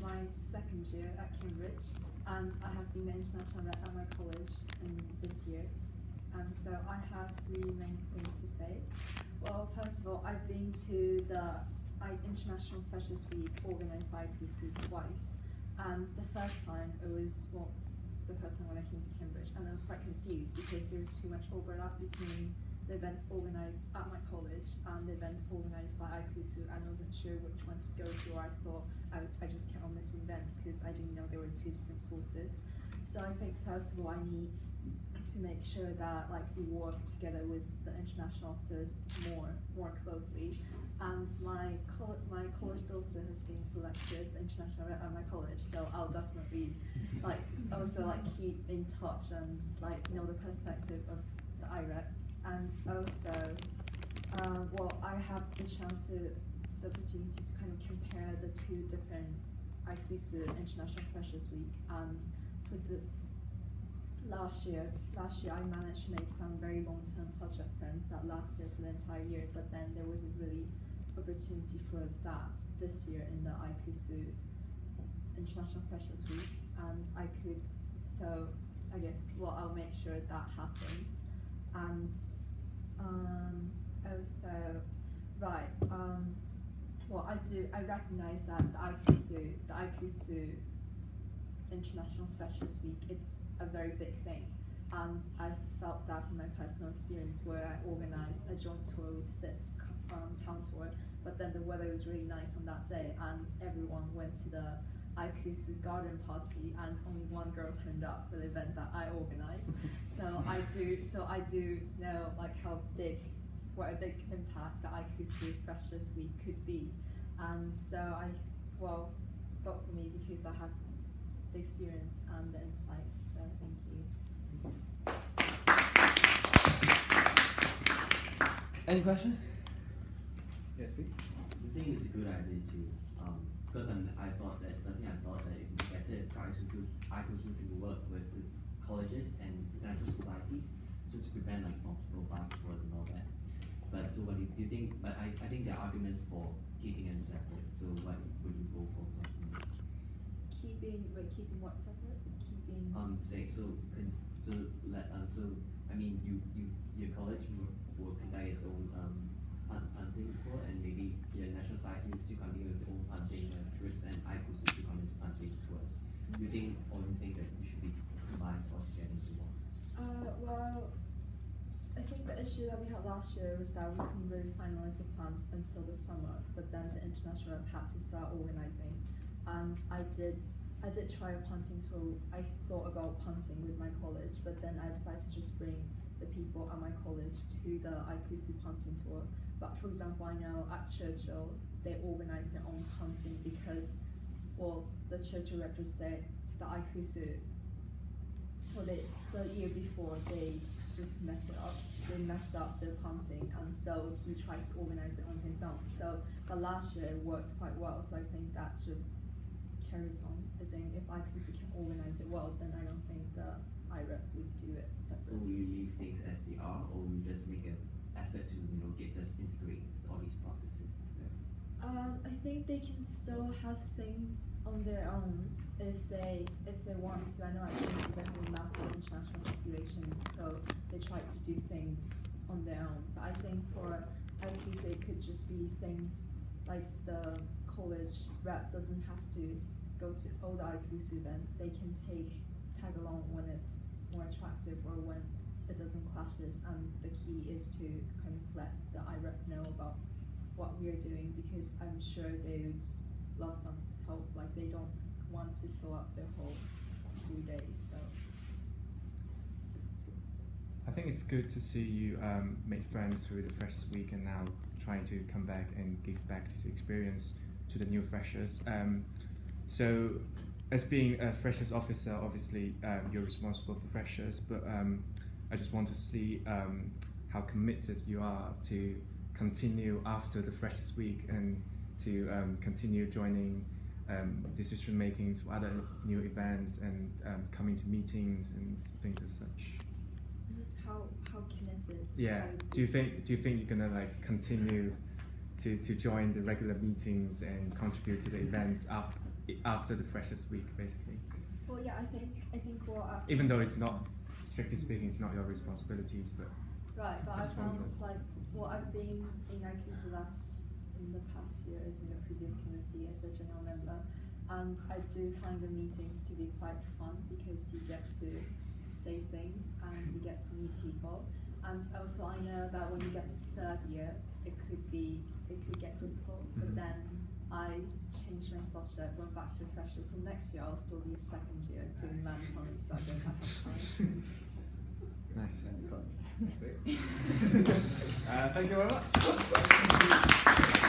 my second year at Cambridge, and I have been the international rep at my college in this year. And so I have three main things to say. Well, first of all, I've been to the International Freshers Week organised by iCUSU twice, and the first time it was, well, the first time when I came to Cambridge, and I was quite confused because there was too much overlap between the events organised at my college and the events organised by iCUSU, and I wasn't sure which one to go to, or I thought I just kept on missing events because I didn't know there were two different sources. So I think first of all I need to make sure that like we work together with the international officers more closely. And my college daughter has been elected as international rep at my college, so I'll definitely like also like keep in touch and like know the perspective of the IREPs. And also, well, I have the opportunity to kind of compare the two different iCUSU International Freshers Week. And for the last year I managed to make some very long-term subject friends that lasted for the entire year, but then there wasn't really opportunity for that this year in the iCUSU International Freshers Week, and so I guess, well, I'll make sure that happens. And also, right, well, I recognize that the iCUSU International Freshers Week, it's a very big thing, and I felt that from my personal experience where I organized a joint tour with FIT's town tour, but then the weather was really nice on that day and everyone went to the iCUSU garden party and only one girl turned up for the event that I organized. So I do know like what a big impact the iCUSU Freshers Week could be. And so I, well, vote for me because I have the experience and the insight, so thank you. Any questions? Yes, please. I think it's a good idea to, because I thought that it would be better if iCUSU to work with these colleges and international societies just to prevent like multiple back wars and all that. But so what do you think? But I think there are arguments for keeping them separate. So what would you go for? Keeping what separate? Keeping. I mean, your college will conduct its own hunting tour, and maybe your national society will still continue with its own hunting trips, and iCUSU still continue with hunting tours. Do you think, or do you think that you should be combined or together into one? Well, I think the issue that we had last year was that we couldn't really finalize the plans until the summer, but then the international rep had to start organizing, and I did try a punting tour. I thought about punting with my college, but then I decided to just bring the people at my college to the iCUSU punting tour. But for example, I know at Churchill, they organize their own punting because, well, the Churchill rep just said the iCUSU, the year before, they just messed it up. They messed up their punting, and so he tried to organize it on his own. So, but last year it worked quite well, so I think that just carries on. As in, if iCUSU can organize it well, then I don't think the IREP would do it separately. So will you leave things as they are, or will you just make an effort to just integrate all these processes together? I think they can still have things on their own if they want to. I know actually they have a massive international population, so they try to do things on their own. But I think for iCUSU it could just be things like the college rep doesn't have to go to all the iCUSU events. They can tag along when it's more attractive or when it doesn't clashes, and the key is to kind of let the IREP know about what we're doing, because I'm sure they would love some help. Like they don't want to fill up their whole 2 days. So I think it's good to see you make friends through the Freshers Week and now trying to come back and give back this experience to the new freshers. So as being a freshers officer, obviously you're responsible for freshers, but I just want to see how committed you are to continue after the Freshers Week and to continue joining decision making to other new events and coming to meetings and things as such. How committed? Yeah. Do you think you're gonna like continue to join the regular meetings and contribute to the events after the Freshers Week, basically? Well, yeah, I think what Even though it's not, strictly speaking, it's not your responsibilities, but right, but I That's found wonderful. it's like I've been in iCUSU in the past years in the previous committee as a general member, and I do find the meetings to be quite fun because you get to say things and you get to meet people, and also I know that when you get to third year, it could get difficult, but Mhm. then I changed my structure, went back to freshers, so next year I'll still be a second year doing land economy, so I don't have time. nice. Great. Thank you very much.